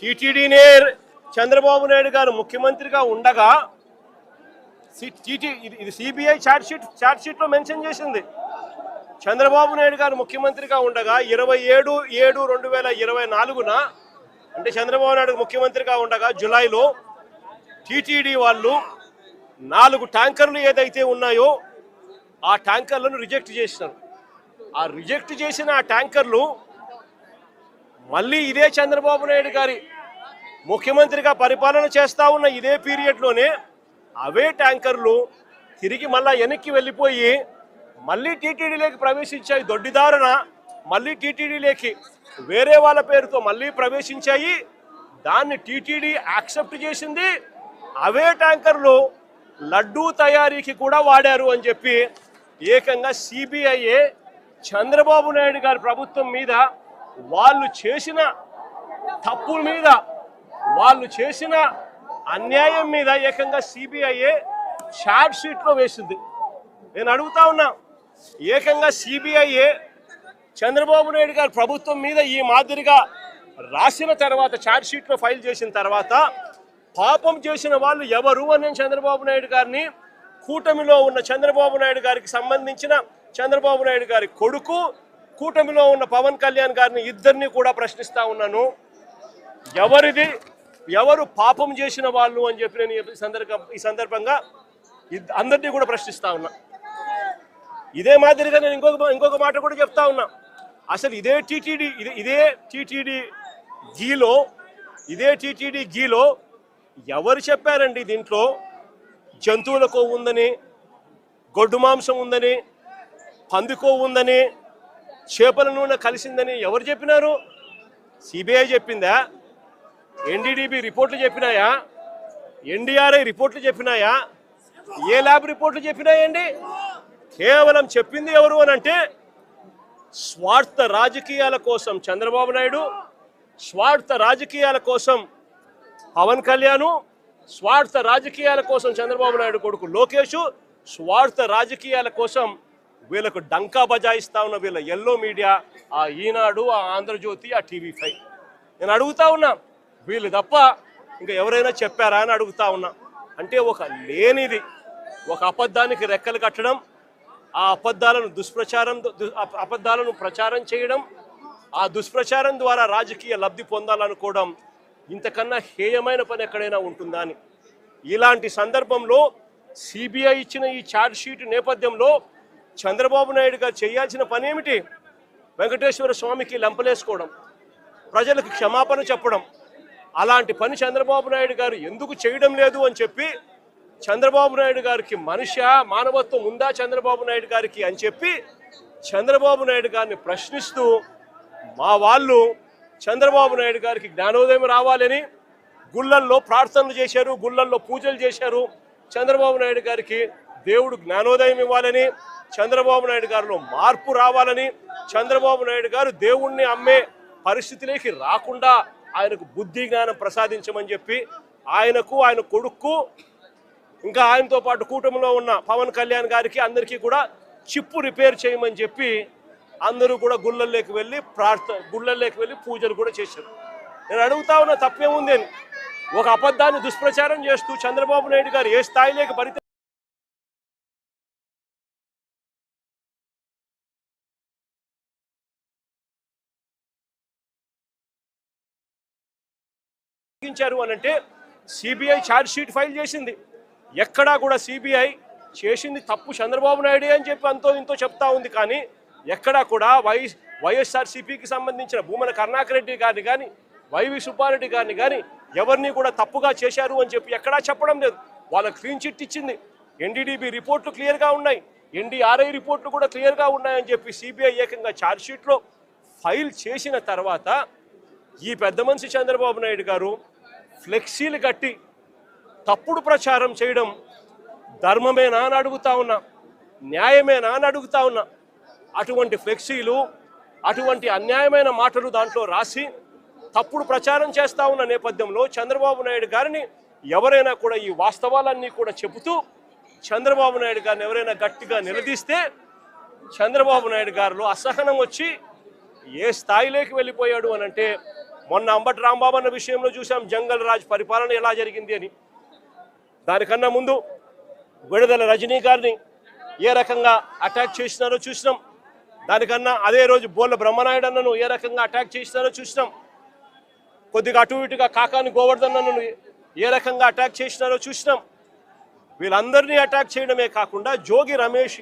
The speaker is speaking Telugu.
టీటీడీనే చంద్రబాబు నాయుడు గారు ముఖ్యమంత్రిగా ఉండగా ఇది సిబిఐ ఛార్జ్ షీట్లో మెన్షన్ చేసింది. చంద్రబాబు నాయుడు గారు ముఖ్యమంత్రిగా ఉండగా 27/7/2024 అంటే చంద్రబాబు నాయుడు ముఖ్యమంత్రిగా ఉండగా జూలైలో టీటీడీ వాళ్ళు 4 ట్యాంకర్లు ఏదైతే ఉన్నాయో ఆ ట్యాంకర్లను రిజెక్ట్ చేసినారు. ఆ రిజెక్ట్ చేసిన ఆ ట్యాంకర్లు మళ్ళీ ఇదే చంద్రబాబు నాయుడు గారి ముఖ్యమంత్రిగా పరిపాలన చేస్తూ ఉన్న ఇదే పీరియడ్లోనే అవే ట్యాంకర్లు తిరిగి మళ్ళీ వెనక్కి వెళ్ళిపోయి మళ్ళీ టీటీడీలోకి ప్రవేశించాయి. దొడ్డిదారున మళ్ళీ టీటీడీలోకి వేరే వాళ్ళ పేరుతో మళ్ళీ ప్రవేశించాయి. దాన్ని టీటీడీ యాక్సెప్ట్ చేసింది. అవే ట్యాంకర్లు లడ్డూ తయారీకి కూడా వాడారు అని చెప్పి ఏకంగా సిబిఐఏ చంద్రబాబు నాయుడు గారి ప్రభుత్వం మీద వాళ్ళు చేసిన తప్పుల మీద వాళ్ళు చేసిన అన్యాయం మీద ఏకంగా సిబిఐఏ ఛార్జ్ షీట్లో వేసింది. నేను అడుగుతా ఉన్నా, ఏకంగా సిబిఐఏ చంద్రబాబు నాయుడు గారి ప్రభుత్వం మీద ఈ మాదిరిగా రాసిన తర్వాత ఛార్జ్ షీట్లో ఫైల్ చేసిన తర్వాత పాపం చేసిన వాళ్ళు ఎవరు అని చంద్రబాబు నాయుడు గారిని, కూటమిలో ఉన్న చంద్రబాబు నాయుడు గారికి సంబంధించిన చంద్రబాబు నాయుడు గారి కొడుకు, కూటమిలో ఉన్న పవన్ కళ్యాణ్ గారిని ఇద్దరిని కూడా ప్రశ్నిస్తా ఉన్నాను. ఎవరు పాపం చేసిన వాళ్ళు అని చెప్పి నేను ఈ సందర్భంగా అందరినీ కూడా ప్రశ్నిస్తా ఉన్నా. ఇదే మాదిరిగా నేను ఇంకొక మాట కూడా చెప్తా ఉన్నా. అసలు ఇదే టీటీడీ గీలో ఎవరు చెప్పారండి దీంట్లో జంతువుల కొవ్వు ఉందని, గొడ్డు మాంసం ఉందని, పంది కొవ్వు ఉందని, చేపల నూనె కలిసిందని ఎవరు చెప్పినారు? సిబిఐ చెప్పిందా? ఎన్డీడీబీ రిపోర్ట్లు చెప్పినాయా? ఎన్డీఆర్ఐ రిపోర్ట్లు చెప్పినాయా? ఏ ల్యాబ్ రిపోర్ట్లు చెప్పినాయండి? కేవలం చెప్పింది ఎవరు అని అంటే స్వార్థ రాజకీయాల కోసం చంద్రబాబు నాయుడు, స్వార్థ రాజకీయాల కోసం పవన్ కళ్యాణ్, స్వార్థ రాజకీయాల కోసం చంద్రబాబు నాయుడు కొడుకు లోకేష్, స్వార్థ రాజకీయాల కోసం వీళ్ళకు డంకా బజాయిస్తా ఉన్న వీళ్ళ ఎల్లో మీడియా, ఆ ఈనాడు, ఆ ఆంధ్రజ్యోతి, ఆ టీవీ5. నేను అడుగుతా ఉన్నా, వీళ్ళు తప్ప ఇంకా ఎవరైనా చెప్పారా అని అడుగుతా ఉన్నా. అంటే ఒక లేనిది, ఒక అబద్ధానికి రెక్కలు కట్టడం, ఆ అబద్ధాలను ప్రచారం చేయడం, ఆ దుష్ప్రచారం ద్వారా రాజకీయ లబ్ధి పొందాలనుకోవడం ఇంతకన్నా హేయమైన పని ఎక్కడైనా ఉంటుందా అని. ఇలాంటి సందర్భంలో సిబిఐ ఇచ్చిన ఈ ఛార్జ్ షీట్ నేపథ్యంలో చంద్రబాబు నాయుడు గారు చేయాల్సిన పని ఏమిటి? వెంకటేశ్వర స్వామికి లెంపలేసుకోవడం, ప్రజలకు క్షమాపణ చెప్పడం. అలాంటి పని చంద్రబాబు నాయుడు గారు ఎందుకు చేయడం లేదు అని చెప్పి చంద్రబాబు నాయుడు గారికి మానవత్వం ఉందా చంద్రబాబు నాయుడు గారికి అని చెప్పి చంద్రబాబు నాయుడు గారిని ప్రశ్నిస్తూ మా వాళ్ళు చంద్రబాబు నాయుడు గారికి జ్ఞానోదయం రావాలని గుళ్ళల్లో ప్రార్థనలు చేశారు, గుళ్ళల్లో పూజలు చేశారు. చంద్రబాబు నాయుడు గారికి దేవుడు జ్ఞానోదయం ఇవ్వాలని, చంద్రబాబు నాయుడు గారిలో మార్పు రావాలని, చంద్రబాబు నాయుడు గారు దేవుణ్ణి అమ్మే పరిస్థితిలోకి రాకుండా ఆయనకు బుద్ధి జ్ఞానం ప్రసాదించమని చెప్పి ఆయనకు, ఆయన కొడుకు, ఇంకా ఆయనతో పాటు కూటమిలో ఉన్న పవన్ కళ్యాణ్ గారికి అందరికీ కూడా చిప్పు రిపేర్ చేయమని చెప్పి అందరూ కూడా గుళ్ళల్లోకి వెళ్ళి పూజలు కూడా చేశారు. నేను అడుగుతా ఉన్న తప్పేముంది అని. ఒక అబద్ధాన్ని దుష్ప్రచారం చేస్తూ చంద్రబాబు నాయుడు గారు ఏ స్థాయిలోకి పరిగణించారు అని అంటే సిబిఐ ఛార్జ్ షీట్ ఫైల్ చేసింది. ఎక్కడా కూడా సిబిఐ చేసింది తప్పు చంద్రబాబు నాయుడే అని చెప్పి అంతో ఇంతో చెప్తా ఉంది. కానీ ఎక్కడా కూడా వైఎస్ఆర్సీపీకి సంబంధించిన భూమన కరుణాకర్ రెడ్డి గారిని కానీ, వైవి సుబ్బారెడ్డి గారిని కానీ ఎవరిని కూడా తప్పుగా చేశారు అని చెప్పి ఎక్కడా చెప్పడం లేదు. వాళ్ళకి క్లీన్ చిట్ ఇచ్చింది. ఎన్డీడీబీ రిపోర్ట్లు క్లియర్గా ఉన్నాయి, ఎన్డీఆర్ఐ రిపోర్ట్లు కూడా క్లియర్గా ఉన్నాయని చెప్పి సిబిఐ ఏకంగా ఛార్జ్ షీట్లో ఫైల్ చేసిన తర్వాత ఈ పెద్ద మనిషి చంద్రబాబు నాయుడు గారు ఫ్లెక్సీలు కట్టి తప్పుడు ప్రచారం చేయడం ధర్మమేనా అని అడుగుతా ఉన్నా, న్యాయమేనా అని అడుగుతా ఉన్నా. అటువంటి ఫ్లెక్సీలు, అటువంటి అన్యాయమైన మాటలు దాంట్లో రాసి తప్పుడు ప్రచారం చేస్తూ ఉన్న నేపథ్యంలో చంద్రబాబు నాయుడు గారిని ఎవరైనా కూడా ఈ వాస్తవాలన్నీ కూడా చెబుతూ చంద్రబాబు నాయుడు గారిని ఎవరైనా గట్టిగా నిలదీస్తే చంద్రబాబు నాయుడు గారిలో అసహనం వచ్చి ఏ స్థాయిలోకి వెళ్ళిపోయాడు అని అంటే మొన్న అంబటి రాంబాబు అన్న విషయంలో చూసాం జంగల్ రాజ్ పరిపాలన ఎలా జరిగింది అని. దానికన్నా ముందు విడుదల రజనీ గారిని ఏ రకంగా అటాక్ చేసినారో చూసినాం. దానికన్నా అదే రోజు బోళ్ళ బ్రహ్మనాయుడు అన్నను ఏ రకంగా అటాక్ చేసినారో చూసినాం. కొద్దిగా అటు ఇటుగా కాకాని గోవర్ధన్ అన్నను ఏ రకంగా అటాక్ చేసినారో చూసినాం. వీళ్ళందరినీ అటాక్ చేయడమే కాకుండా జోగి రమేష్